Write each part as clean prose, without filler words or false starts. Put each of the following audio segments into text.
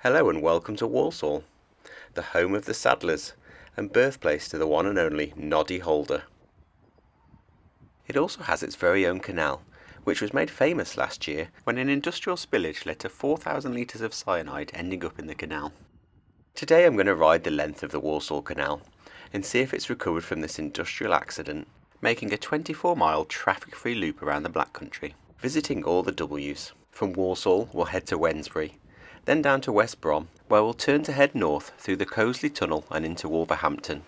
Hello and welcome to Walsall, the home of the Saddlers and birthplace to the one and only Noddy Holder. It also has its very own canal, which was made famous last year when an industrial spillage led to 4,000 litres of cyanide ending up in the canal. Today I'm going to ride the length of the Walsall Canal and see if it's recovered from this industrial accident, making a 24-mile traffic-free loop around the Black Country, visiting all the W's. From Walsall we'll head to Wednesbury, then down to West Brom, where we'll turn to head north through the Coseley Tunnel and into Wolverhampton.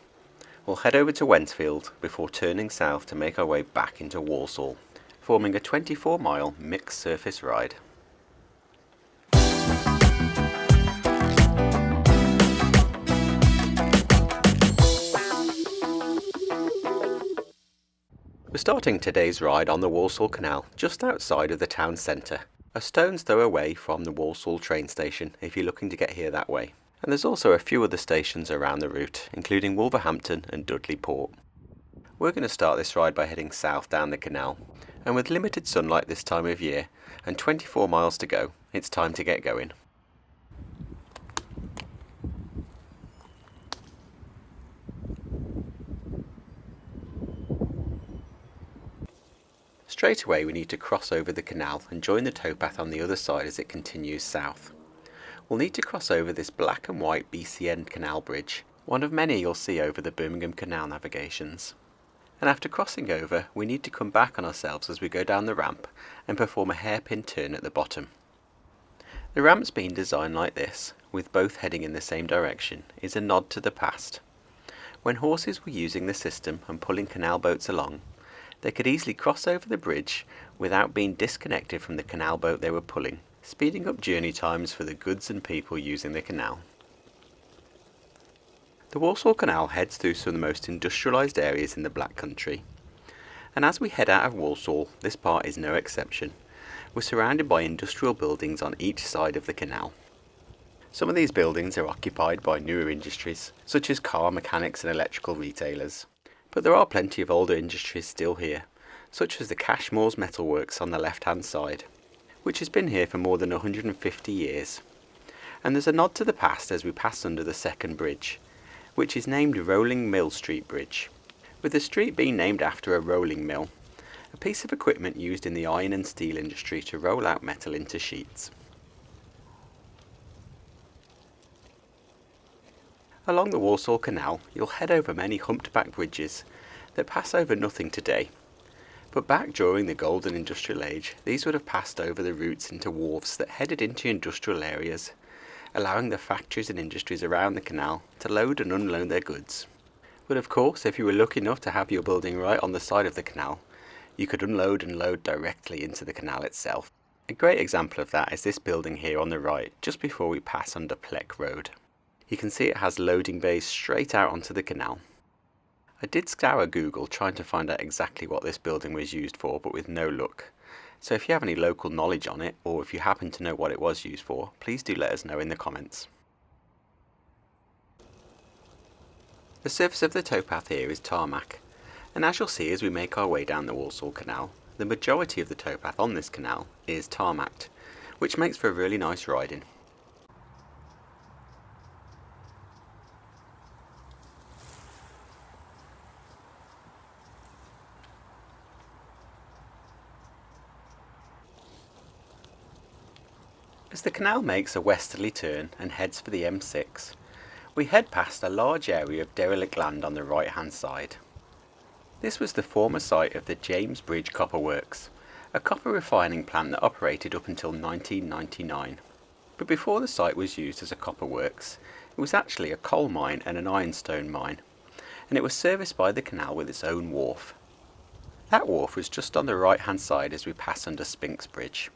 We'll head over to Wensfield before turning south to make our way back into Walsall, forming a 24-mile mixed surface ride. We're starting today's ride on the Walsall Canal just outside of the town centre, a stone's throw away from the Walsall train station if you're looking to get here that way. And there's also a few other stations around the route, including Wolverhampton and Dudley Port. We're going to start this ride by heading south down the canal, and with limited sunlight this time of year and 24 miles to go, it's time to get going. Straight away we need to cross over the canal and join the towpath on the other side as it continues south. We'll need to cross over this black and white BCN canal bridge, one of many you'll see over the Birmingham Canal Navigations. And after crossing over, we need to come back on ourselves as we go down the ramp and perform a hairpin turn at the bottom. The ramp's being designed like this, with both heading in the same direction, is a nod to the past. When horses were using the system and pulling canal boats along, they could easily cross over the bridge without being disconnected from the canal boat they were pulling, speeding up journey times for the goods and people using the canal. The Walsall Canal heads through some of the most industrialised areas in the Black Country, and as we head out of Walsall, this part is no exception. We're surrounded by industrial buildings on each side of the canal. Some of these buildings are occupied by newer industries, such as car mechanics and electrical retailers. But there are plenty of older industries still here, such as the Cashmore's Metalworks on the left-hand side, which has been here for more than 150 years. And there's a nod to the past as we pass under the second bridge, which is named Rolling Mill Street Bridge, with the street being named after a rolling mill, a piece of equipment used in the iron and steel industry to roll out metal into sheets. Along the Walsall Canal, you'll head over many humped-back bridges that pass over nothing today. But back during the Golden Industrial Age, these would have passed over the routes into wharves that headed into industrial areas, allowing the factories and industries around the canal to load and unload their goods. But of course, if you were lucky enough to have your building right on the side of the canal, you could unload and load directly into the canal itself. A great example of that is this building here on the right, just before we pass under Pleck Road. You can see it has loading bays straight out onto the canal. I did scour Google trying to find out exactly what this building was used for, but with no luck. So if you have any local knowledge on it, or if you happen to know what it was used for, please do let us know in the comments. The surface of the towpath here is tarmac, and as you'll see as we make our way down the Walsall Canal, the majority of the towpath on this canal is tarmacked, which makes for a really nice riding. As the canal makes a westerly turn and heads for the M6, we head past a large area of derelict land on the right hand side. This was the former site of the James Bridge Copper Works, a copper refining plant that operated up until 1999. But before the site was used as a copper works, it was actually a coal mine and an ironstone mine, and it was serviced by the canal with its own wharf. That wharf was just on the right hand side as we pass under Spinks Bridge.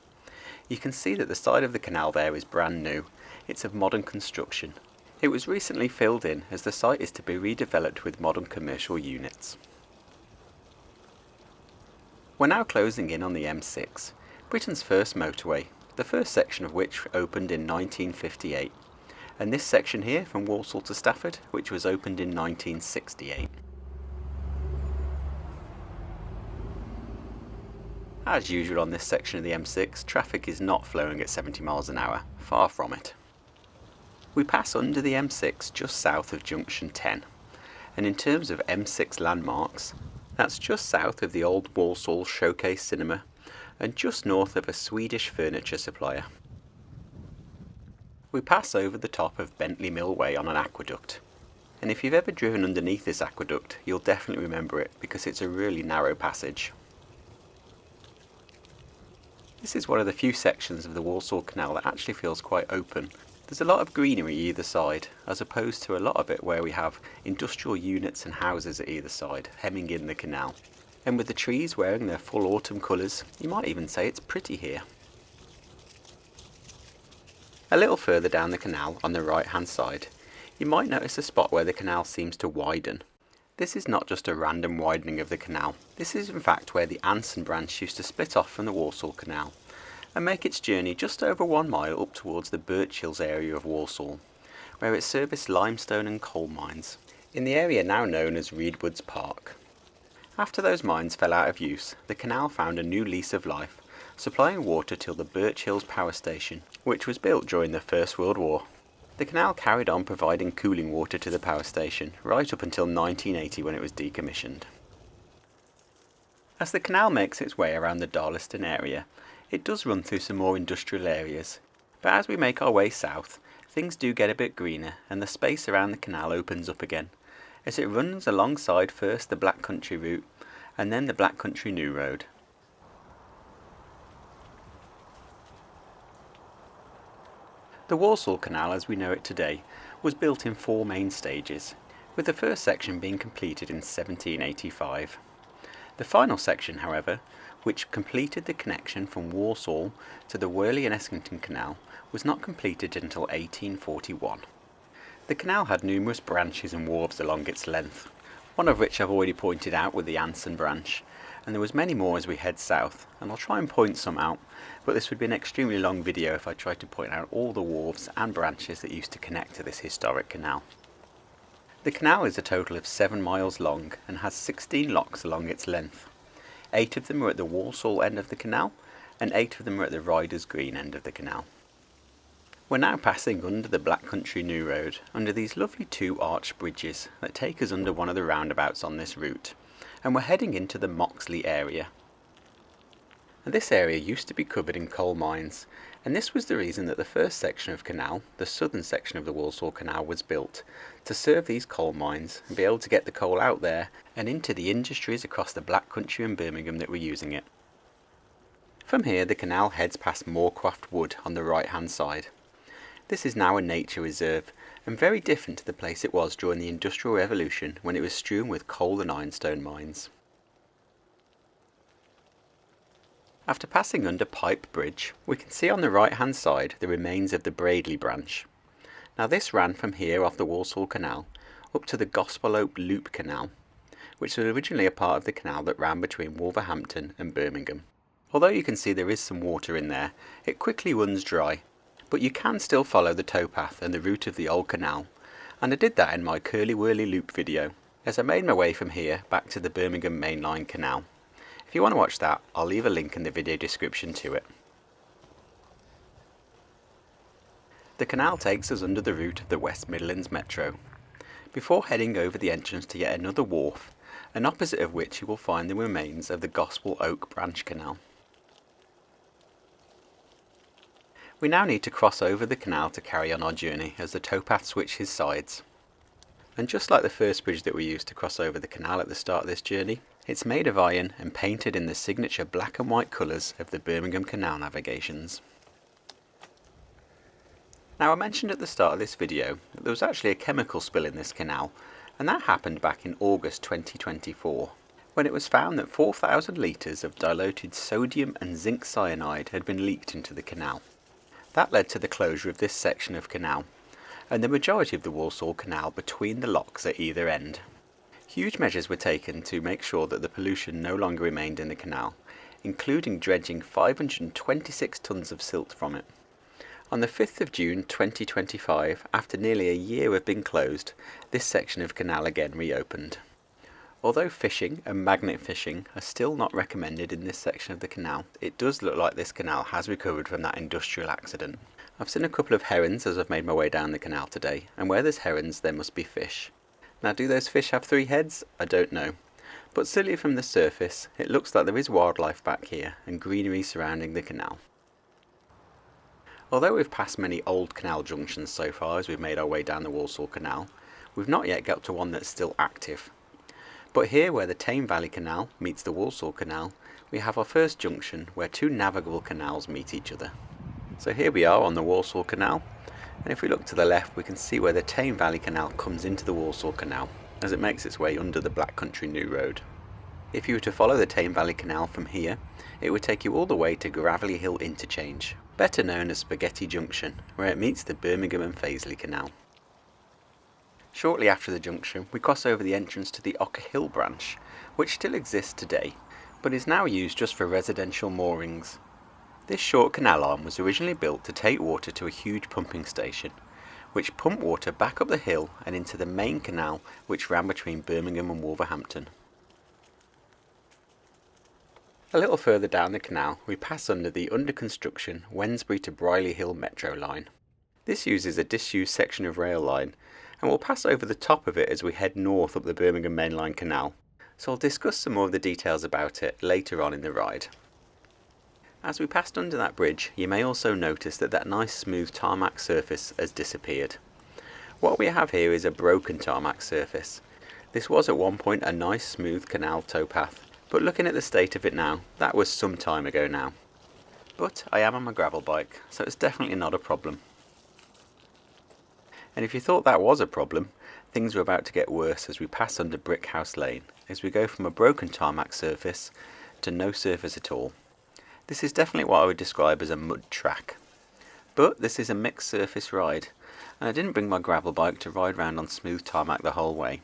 You can see that the side of the canal there is brand new. It's of modern construction. It was recently filled in as the site is to be redeveloped with modern commercial units. We're now closing in on the M6, Britain's first motorway, the first section of which opened in 1958, and this section here from Walsall to Stafford, which was opened in 1968. As usual on this section of the M6, traffic is not flowing at 70 miles an hour, far from it. We pass under the M6 just south of Junction 10, and in terms of M6 landmarks, that's just south of the old Walsall Showcase Cinema and just north of a Swedish furniture supplier. We pass over the top of Bentley Mill Way on an aqueduct, and if you've ever driven underneath this aqueduct, you'll definitely remember it because it's a really narrow passage. This is one of the few sections of the Walsall Canal that actually feels quite open. There's a lot of greenery either side, as opposed to a lot of it where we have industrial units and houses at either side, hemming in the canal. And with the trees wearing their full autumn colours, you might even say it's pretty here. A little further down the canal, on the right hand side, you might notice a spot where the canal seems to widen. This is not just a random widening of the canal, this is in fact where the Anson branch used to split off from the Walsall Canal and make its journey just over 1 mile up towards the Birch Hills area of Walsall, where it serviced limestone and coal mines, in the area now known as Reedwoods Park. After those mines fell out of use, the canal found a new lease of life, supplying water till the Birch Hills power station, which was built during the First World War. The canal carried on providing cooling water to the power station, right up until 1980 when it was decommissioned. As the canal makes its way around the Darlaston area, it does run through some more industrial areas, but as we make our way south, things do get a bit greener and the space around the canal opens up again, as it runs alongside first the Black Country route and then the Black Country New Road. The Walsall Canal as we know it today was built in 4 main stages, with the first section being completed in 1785. The final section, however, which completed the connection from Walsall to the Wyrley and Essington Canal, was not completed until 1841. The canal had numerous branches and wharves along its length, one of which I've already pointed out with the Anson branch, and there was many more as we head south, and I'll try and point some out, but this would be an extremely long video if I tried to point out all the wharves and branches that used to connect to this historic canal. The canal is a total of 7 miles long and has 16 locks along its length. 8 of them are at the Walsall end of the canal, and 8 of them are at the Riders Green end of the canal. We're now passing under the Black Country New Road, under these lovely 2 arched bridges that take us under one of the roundabouts on this route, and we're heading into the Moxley area. And this area used to be covered in coal mines, and this was the reason that the first section of canal, the southern section of the Walsall Canal, was built, to serve these coal mines and be able to get the coal out there and into the industries across the Black Country and Birmingham that were using it. From here the canal heads past Moorcroft Wood on the right hand side. This is now a nature reserve, and very different to the place it was during the Industrial Revolution when it was strewn with coal and ironstone mines. After passing under Pipe Bridge, we can see on the right hand side the remains of the Bradley branch. Now this ran from here off the Walsall Canal up to the Coseley Loop Canal, which was originally a part of the canal that ran between Wolverhampton and Birmingham. Although you can see there is some water in there, it quickly runs dry, but you can still follow the towpath and the route of the old canal, and I did that in my Curley Wyrley Loop video, as I made my way from here back to the Birmingham mainline canal. If you want to watch that, I'll leave a link in the video description to it. The canal takes us under the route of the West Midlands Metro, before heading over the entrance to yet another wharf, and opposite of which you will find the remains of the Gospel Oak Branch Canal. We now need to cross over the canal to carry on our journey as the towpath switches sides. And just like the first bridge that we used to cross over the canal at the start of this journey, it's made of iron and painted in the signature black and white colours of the Birmingham Canal Navigations. Now I mentioned at the start of this video that there was actually a chemical spill in this canal, and that happened back in August 2024, when it was found that 4,000 litres of diluted sodium and zinc cyanide had been leaked into the canal. That led to the closure of this section of canal, and the majority of the Walsall Canal between the locks at either end. Huge measures were taken to make sure that the pollution no longer remained in the canal, including dredging 526 tonnes of silt from it. On the 5th of June 2025, after nearly a year of being closed, this section of canal again reopened. Although fishing and magnet fishing are still not recommended in this section of the canal, it does look like this canal has recovered from that industrial accident, I've seen a couple of herons as I've made my way down the canal today, and where there's herons there must be fish. Now, do those fish have 3 heads? I don't know. But certainly from the surface, it looks like there is wildlife back here and greenery surrounding the canal. Although we've passed many old canal junctions so far as we've made our way down the Walsall Canal, we've not yet got to one that's still active. But here, where the Tame Valley Canal meets the Walsall Canal, we have our first junction where 2 navigable canals meet each other. So here we are on the Walsall Canal, and if we look to the left we can see where the Tame Valley Canal comes into the Walsall Canal as it makes its way under the Black Country New Road. If you were to follow the Tame Valley Canal from here, it would take you all the way to Gravelly Hill Interchange, better known as Spaghetti Junction, where it meets the Birmingham and Paisley Canal. Shortly after the junction, we cross over the entrance to the Ocker Hill branch, which still exists today, but is now used just for residential moorings. This short canal arm was originally built to take water to a huge pumping station, which pumped water back up the hill and into the main canal which ran between Birmingham and Wolverhampton. A little further down the canal, we pass under the under-construction Wednesbury to Brierley Hill Metro line. This uses a disused section of rail line, and we'll pass over the top of it as we head north up the Birmingham mainline canal, so I'll discuss some more of the details about it later on in the ride. As we passed under that bridge, you may also notice that nice smooth tarmac surface has disappeared. What we have here is a broken tarmac surface. This was at one point a nice smooth canal towpath, but looking at the state of it now, that was some time ago now. But I am on my gravel bike, so it's definitely not a problem. And if you thought that was a problem, things are about to get worse as we pass under Brickhouse Lane, as we go from a broken tarmac surface to no surface at all. This is definitely what I would describe as a mud track. But this is a mixed surface ride, and I didn't bring my gravel bike to ride round on smooth tarmac the whole way,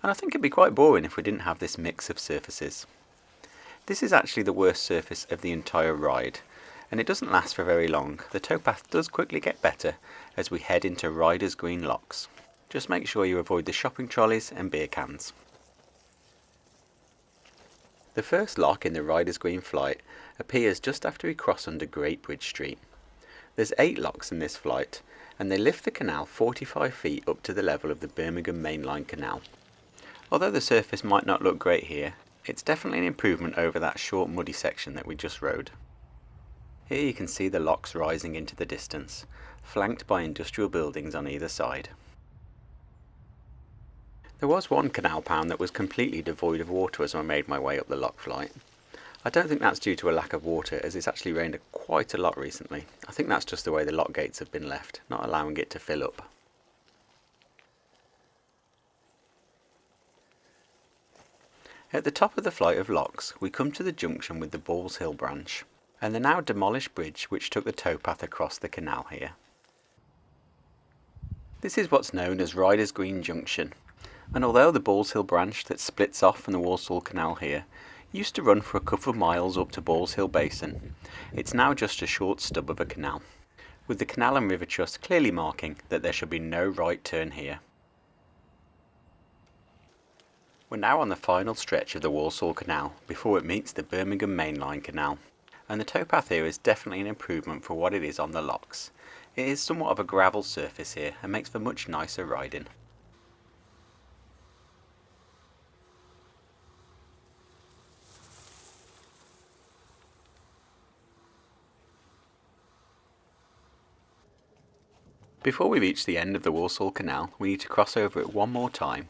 and I think it'd be quite boring if we didn't have this mix of surfaces. This is actually the worst surface of the entire ride, and it doesn't last for very long. The towpath does quickly get better as we head into Riders Green locks. Just make sure you avoid the shopping trolleys and beer cans. The first lock in the Riders Green flight appears just after we cross under Great Bridge Street. There's 8 locks in this flight, and they lift the canal 45 feet up to the level of the Birmingham mainline canal. Although the surface might not look great here, it's definitely an improvement over that short muddy section that we just rode. Here you can see the locks rising into the distance, flanked by industrial buildings on either side. There was one canal pound that was completely devoid of water as I made my way up the lock flight. I don't think that's due to a lack of water, as it's actually rained quite a lot recently. I think that's just the way the lock gates have been left, not allowing it to fill up. At the top of the flight of locks, we come to the junction with the Balls Hill branch, and the now demolished bridge which took the towpath across the canal here. This is what's known as Riders Green Junction, and although the Balls Hill branch that splits off from the Walsall Canal here used to run for a couple of miles up to Balls Hill Basin, it's now just a short stub of a canal, with the Canal and River Trust clearly marking that there should be no right turn here. We're now on the final stretch of the Walsall Canal before it meets the Birmingham mainline canal, and the towpath here is definitely an improvement for what it is on the locks. It is somewhat of a gravel surface here and makes for much nicer riding. Before we reach the end of the Walsall Canal, we need to cross over it one more time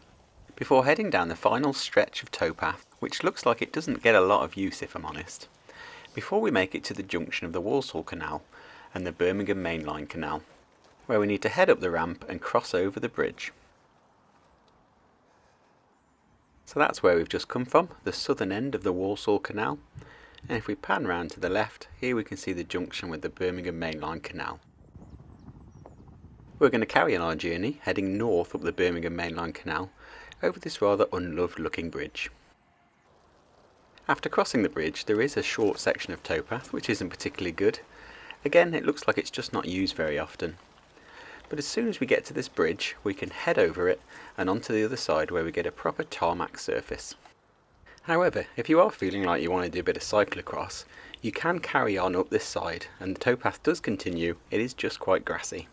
before heading down the final stretch of towpath, which looks like it doesn't get a lot of use if I'm honest, before we make it to the junction of the Walsall Canal and the Birmingham mainline canal, where we need to head up the ramp and cross over the bridge. So that's where we've just come from, the southern end of the Walsall Canal, and if we pan round to the left, here we can see the junction with the Birmingham mainline canal. We're going to carry on our journey, heading north up the Birmingham mainline canal, over this rather unloved looking bridge. After crossing the bridge, there is a short section of towpath which isn't particularly good. Again, it looks like it's just not used very often. But as soon as we get to this bridge, we can head over it and onto the other side where we get a proper tarmac surface. However, if you are feeling like you want to do a bit of cyclocross, You can carry on up this side, and the towpath does continue. It is just quite grassy.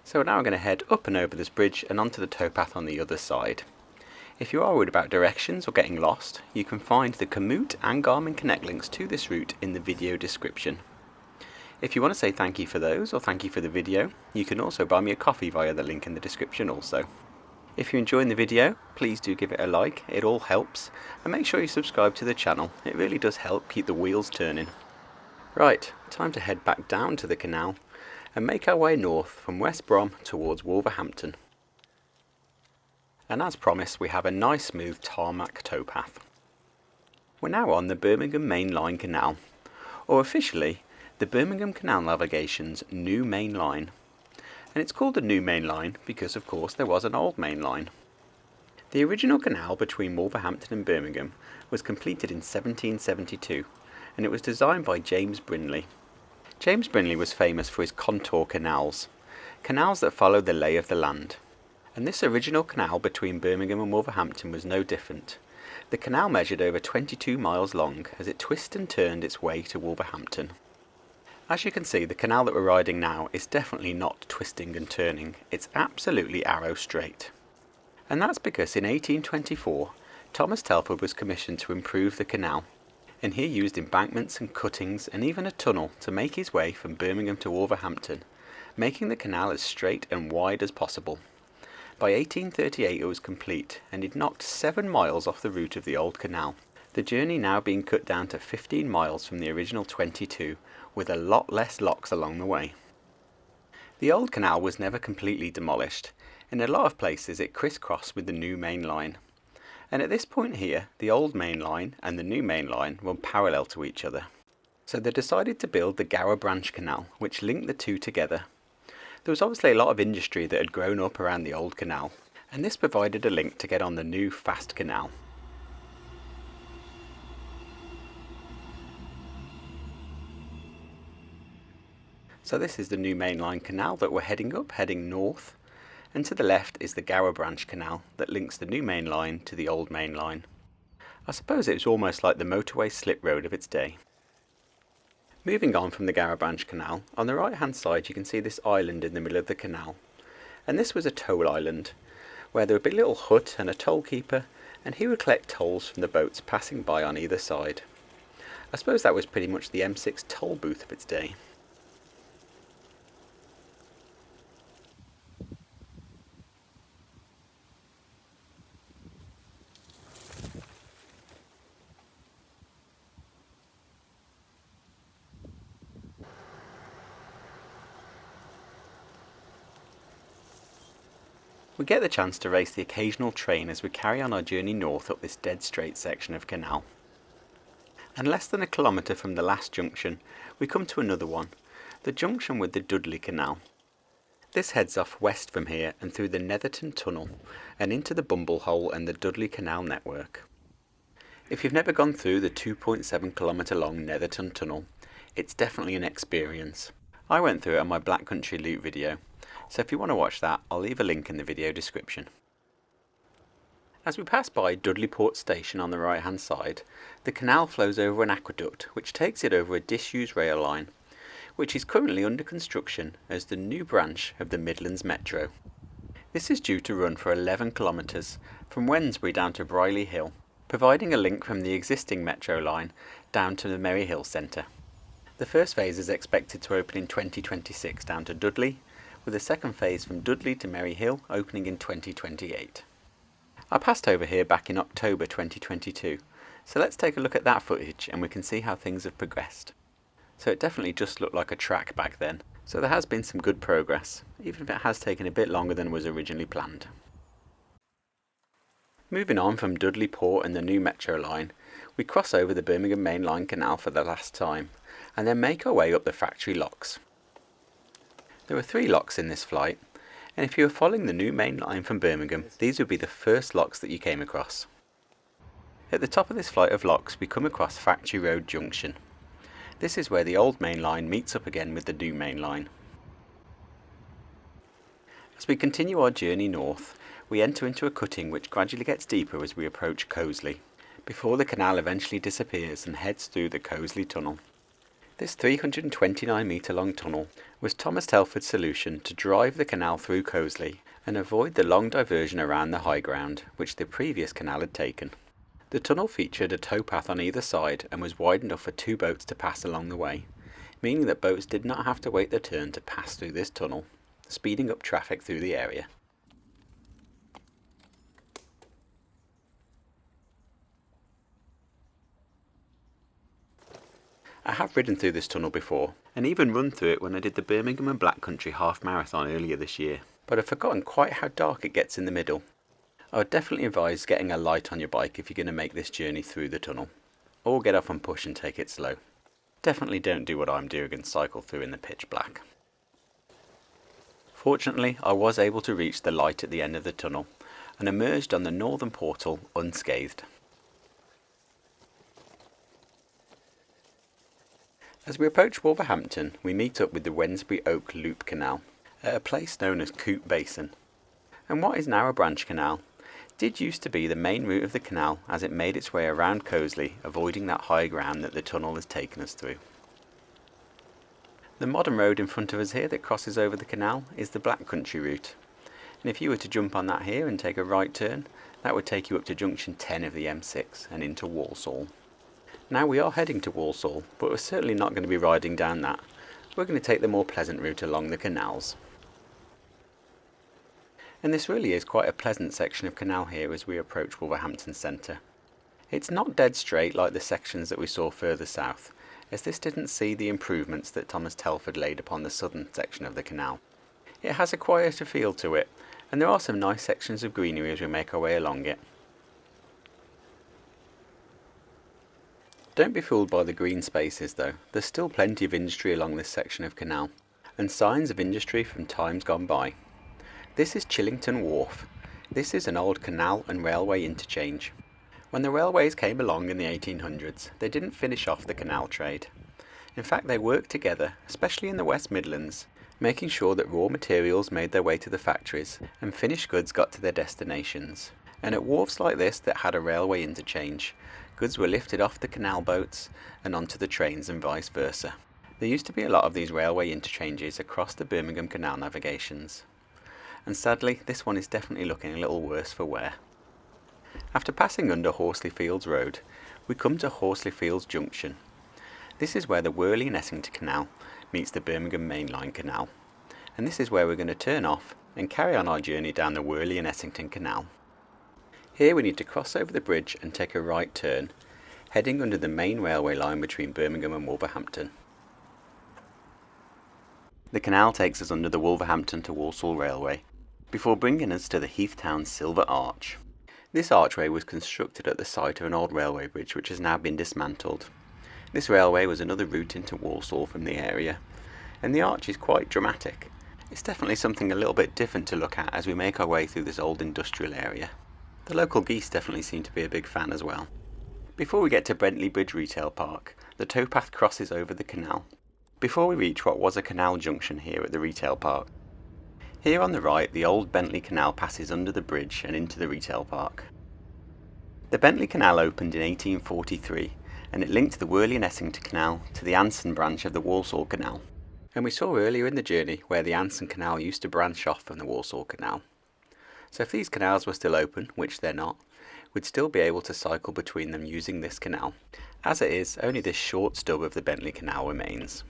So now I'm going to head up and over this bridge and onto the towpath on the other side. If you are worried about directions or getting lost, you can find the Komoot and Garmin Connect links to this route in the video description. If you want to say thank you for those, or thank you for the video, you can also buy me a coffee via the link in the description also. If you're enjoying the video, please do give it a like, it all helps, and make sure you subscribe to the channel, it really does help keep the wheels turning. Right, time to head back down to the canal and make our way north from West Brom towards Wolverhampton. And as promised, we have a nice smooth tarmac towpath. We're now on the Birmingham Mainline Canal, or officially the Birmingham Canal Navigations new main line. And it's called the new main line because of course there was an old main line. The original canal between Wolverhampton and Birmingham was completed in 1772 and it was designed by James Brindley. James Brindley was famous for his contour canals, canals that followed the lay of the land. And this original canal between Birmingham and Wolverhampton was no different. The canal measured over 22 miles long as it twisted and turned its way to Wolverhampton. As you can see, the canal that we're riding now is definitely not twisting and turning, it's absolutely arrow straight. And that's because in 1824, Thomas Telford was commissioned to improve the canal, and he used embankments and cuttings and even a tunnel to make his way from Birmingham to Wolverhampton, making the canal as straight and wide as possible. By 1838 it was complete, and it knocked 7 miles off the route of the old canal, the journey now being cut down to 15 miles from the original 22, with a lot less locks along the way. The old canal was never completely demolished. In a lot of places it crisscrossed with the new main line. And at this point here, the old main line and the new main line run parallel to each other. So they decided to build the Gower Branch Canal, which linked the two together. There was obviously a lot of industry that had grown up around the old canal, and this provided a link to get on the new fast canal. So this is the new mainline canal that we're heading up, heading north, and to the left is the Gower Branch Canal that links the new main line to the old main line. I suppose it was almost like the motorway slip road of its day. Moving on from the Gower Branch Canal, on the right hand side you can see this island in the middle of the canal. And this was a toll island, where there would be a little hut and a toll keeper, and he would collect tolls from the boats passing by on either side. I suppose that was pretty much the M6 toll booth of its day. We get the chance to race the occasional train as we carry on our journey north up this dead straight section of canal. And less than a kilometre from the last junction, we come to another one, the junction with the Dudley Canal. This heads off west from here and through the Netherton Tunnel and into the Bumble Hole and the Dudley Canal network. If you've never gone through the 2.7 kilometre long Netherton Tunnel, it's definitely an experience. I went through it on my Black Country Loop video, so if you want to watch that, I'll leave a link in the video description. As we pass by Dudley Port Station on the right hand side, the canal flows over an aqueduct which takes it over a disused rail line, which is currently under construction as the new branch of the Midlands Metro. This is due to run for 11 kilometres from Wednesbury down to Brierley Hill, providing a link from the existing Metro line down to the Merry Hill Centre. The first phase is expected to open in 2026 down to Dudley, with the second phase from Dudley to Merry Hill opening in 2028. I passed over here back in October 2022, so let's take a look at that footage and we can see how things have progressed. So it definitely just looked like a track back then, so there has been some good progress, even if it has taken a bit longer than was originally planned. Moving on from Dudley Port and the new Metro line, we cross over the Birmingham Mainline Canal for the last time, and then make our way up the factory locks. There are 3 locks in this flight, and if you were following the new main line from Birmingham, these would be the first locks that you came across. At the top of this flight of locks we come across Factory Road Junction. This is where the old main line meets up again with the new main line. As we continue our journey north, we enter into a cutting which gradually gets deeper as we approach Coseley, before the canal eventually disappears and heads through the Coseley Tunnel. This 329 metre long tunnel was Thomas Telford's solution to drive the canal through Coseley and avoid the long diversion around the high ground which the previous canal had taken. The tunnel featured a towpath on either side and was wide enough for 2 boats to pass along the way, meaning that boats did not have to wait their turn to pass through this tunnel, speeding up traffic through the area. I have ridden through this tunnel before, and even run through it when I did the Birmingham and Black Country half marathon earlier this year, but I've forgotten quite how dark it gets in the middle. I would definitely advise getting a light on your bike if you're going to make this journey through the tunnel, or get off and push and take it slow. Definitely don't do what I'm doing and cycle through in the pitch black. Fortunately, I was able to reach the light at the end of the tunnel and emerged on the northern portal unscathed. As we approach Wolverhampton, we meet up with the Wednesbury Oak Loop Canal at a place known as Coop Basin. And what is now a branch canal did used to be the main route of the canal as it made its way around Coseley, avoiding that high ground that the tunnel has taken us through. The modern road in front of us here that crosses over the canal is the Black Country route, and if you were to jump on that here and take a right turn, that would take you up to junction 10 of the M6 and into Walsall. Now we are heading to Walsall, but we're certainly not going to be riding down that. We're going to take the more pleasant route along the canals. And this really is quite a pleasant section of canal here as we approach Wolverhampton centre. It's not dead straight like the sections that we saw further south, as this didn't see the improvements that Thomas Telford laid upon the southern section of the canal. It has a quieter feel to it, and there are some nice sections of greenery as we make our way along it. Don't be fooled by the green spaces though, there's still plenty of industry along this section of canal, and signs of industry from times gone by. This is Chillington Wharf. This is an old canal and railway interchange. When the railways came along in the 1800s, they didn't finish off the canal trade. In fact, they worked together, especially in the West Midlands, making sure that raw materials made their way to the factories and finished goods got to their destinations. And at wharfs like this that had a railway interchange, goods were lifted off the canal boats and onto the trains and vice versa. There used to be a lot of these railway interchanges across the Birmingham Canal Navigations. And sadly, this one is definitely looking a little worse for wear. After passing under Horsley Fields Road, we come to Horsley Fields Junction. This is where the Wyrley and Essington Canal meets the Birmingham mainline canal, and this is where we're going to turn off and carry on our journey down the Wyrley and Essington Canal. Here we need to cross over the bridge and take a right turn, heading under the main railway line between Birmingham and Wolverhampton. The canal takes us under the Wolverhampton to Walsall Railway, before bringing us to the Heath Town Silver Arch. This archway was constructed at the site of an old railway bridge which has now been dismantled. This railway was another route into Walsall from the area, and the arch is quite dramatic. It's definitely something a little bit different to look at as we make our way through this old industrial area. The local geese definitely seem to be a big fan as well. Before we get to Bentley Bridge Retail Park, the towpath crosses over the canal, before we reach what was a canal junction here at the retail park. Here on the right, the old Bentley Canal passes under the bridge and into the retail park. The Bentley Canal opened in 1843, and it linked the Wyrley and Essington Canal to the Anson branch of the Walsall Canal. And we saw earlier in the journey where the Anson Canal used to branch off from the Walsall Canal. So if these canals were still open, which they're not, we'd still be able to cycle between them using this canal. As it is, only this short stub of the Bentley Canal remains.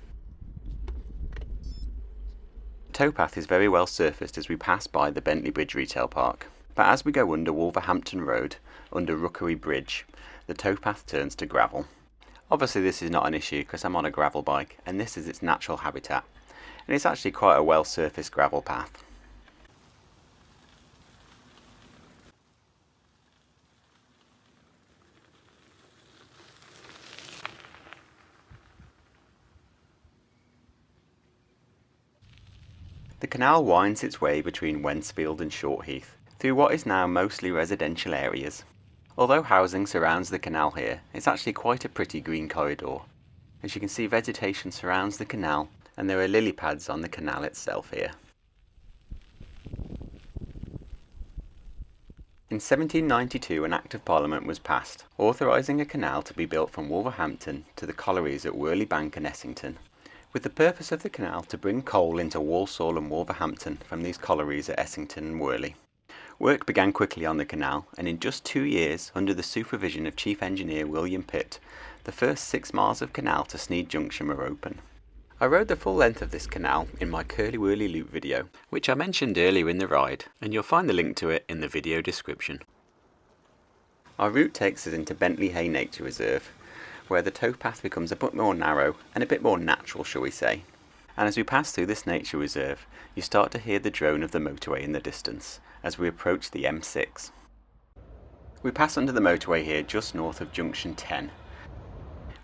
The towpath is very well surfaced as we pass by the Bentley Bridge Retail Park, but as we go under Wolverhampton Road, under Rookery Bridge, the towpath turns to gravel. Obviously this is not an issue because I'm on a gravel bike and this is its natural habitat, and it's actually quite a well surfaced gravel path. The canal winds its way between Wensfield and Shortheath, through what is now mostly residential areas. Although housing surrounds the canal here, it's actually quite a pretty green corridor. As you can see, vegetation surrounds the canal, and there are lily pads on the canal itself here. In 1792 an Act of Parliament was passed, authorising a canal to be built from Wolverhampton to the collieries at Wyrley Bank and Essington, with the purpose of the canal to bring coal into Walsall and Wolverhampton from these collieries at Essington and Wyrley. Work began quickly on the canal, and in just 2 years, under the supervision of Chief Engineer William Pitt, the first 6 miles of canal to Sneyd Junction were open. I rode the full length of this canal in my Curley Wyrley Loop video, which I mentioned earlier in the ride, and you'll find the link to it in the video description. Our route takes us into Bentley Hay Nature Reserve, where the towpath becomes a bit more narrow and a bit more natural, shall we say. And as we pass through this nature reserve, you start to hear the drone of the motorway in the distance as we approach the M6. We pass under the motorway here just north of Junction 10.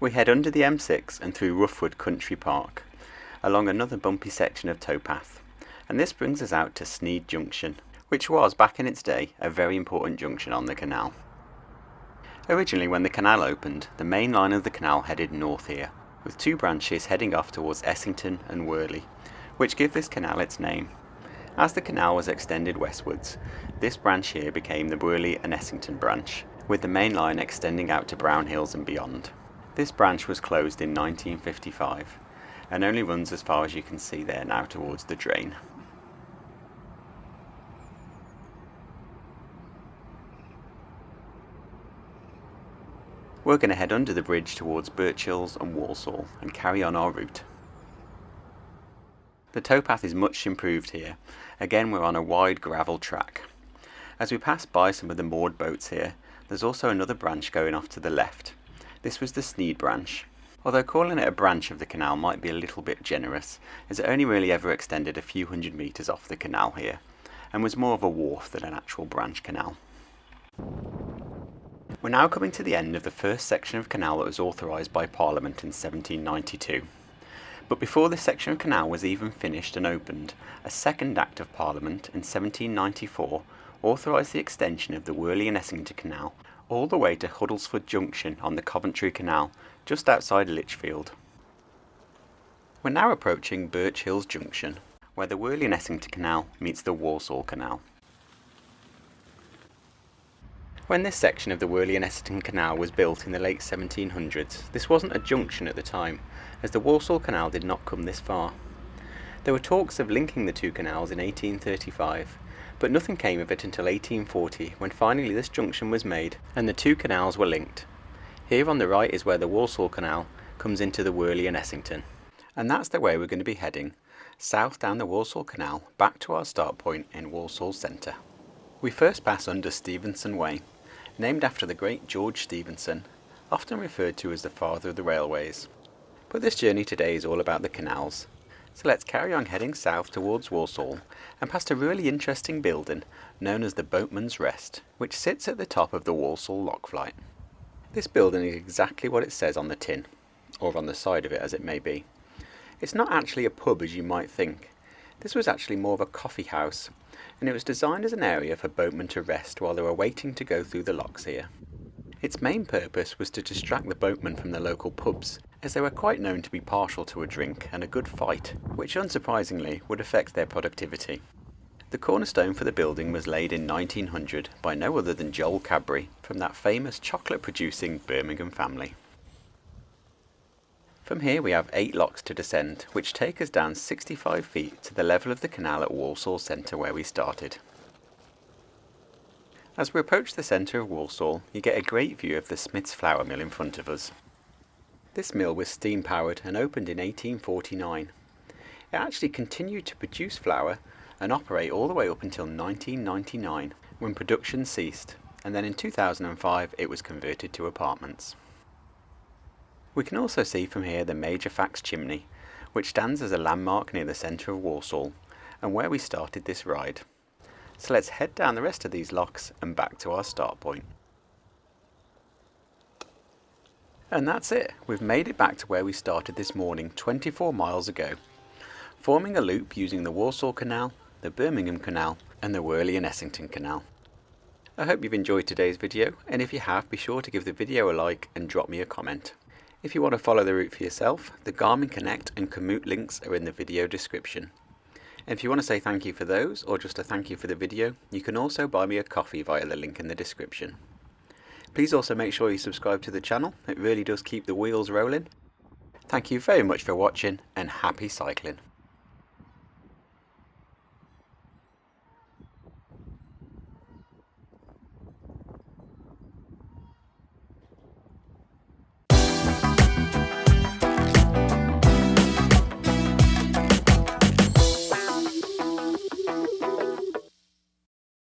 We head under the M6 and through Roughwood Country Park, along another bumpy section of towpath, and this brings us out to Sneyd Junction, which was, back in its day, a very important junction on the canal. Originally, when the canal opened, the main line of the canal headed north here, with 2 branches heading off towards Essington and Wyrley, which give this canal its name. As the canal was extended westwards, this branch here became the Wyrley and Essington branch, with the main line extending out to Brown Hills and beyond. This branch was closed in 1955 and only runs as far as you can see there now towards the drain. We're going to head under the bridge towards Birch Hills and Walsall and carry on our route. The towpath is much improved here. Again, we're on a wide gravel track. As we pass by some of the moored boats here, there's also another branch going off to the left. This was the Sneyd branch. Although calling it a branch of the canal might be a little bit generous, as it only really ever extended a few hundred metres off the canal here, and was more of a wharf than an actual branch canal. We're now coming to the end of the first section of canal that was authorised by Parliament in 1792. But before this section of canal was even finished and opened, a second Act of Parliament in 1794 authorised the extension of the Wyrley and Essington Canal all the way to Huddlesford Junction on the Coventry Canal, just outside Lichfield. We're now approaching Birch Hills Junction, where the Wyrley and Essington Canal meets the Walsall Canal. When this section of the Wyrley and Essington Canal was built in the late 1700s, this wasn't a junction at the time, as the Walsall Canal did not come this far. There were talks of linking the 2 canals in 1835, but nothing came of it until 1840, when finally this junction was made and the 2 canals were linked. Here on the right is where the Walsall Canal comes into the Wyrley and Essington, and that's the way we're going to be heading, south down the Walsall Canal back to our start point in Walsall Centre. We first pass under Stephenson Way, named after the great George Stephenson, often referred to as the father of the railways. But this journey today is all about the canals, so let's carry on heading south towards Walsall and past a really interesting building known as the Boatman's Rest, which sits at the top of the Walsall Lockflight. This building is exactly what it says on the tin, or on the side of it as it may be. It's not actually a pub as you might think. This was actually more of a coffee house, and it was designed as an area for boatmen to rest while they were waiting to go through the locks here. Its main purpose was to distract the boatmen from the local pubs, as they were quite known to be partial to a drink and a good fight, which unsurprisingly would affect their productivity. The cornerstone for the building was laid in 1900 by no other than Joel Cadbury from that famous chocolate-producing Birmingham family. From here we have 8 locks to descend, which take us down 65 feet to the level of the canal at Walsall Centre where we started. As we approach the centre of Walsall, you get a great view of the Smith's Flour Mill in front of us. This mill was steam powered and opened in 1849. It actually continued to produce flour and operate all the way up until 1999, when production ceased, and then in 2005 it was converted to apartments. We can also see from here the Major Fax chimney, which stands as a landmark near the centre of Walsall, and where we started this ride. So let's head down the rest of these locks and back to our start point. And that's it, we've made it back to where we started this morning 24 miles ago, forming a loop using the Walsall Canal, the Birmingham Canal and the Wyrley and Essington Canal. I hope you've enjoyed today's video, and if you have, be sure to give the video a like and drop me a comment. If you want to follow the route for yourself, the Garmin Connect and Komoot links are in the video description. And if you want to say thank you for those, or just a thank you for the video, you can also buy me a coffee via the link in the description. Please also make sure you subscribe to the channel, it really does keep the wheels rolling. Thank you very much for watching, and happy cycling.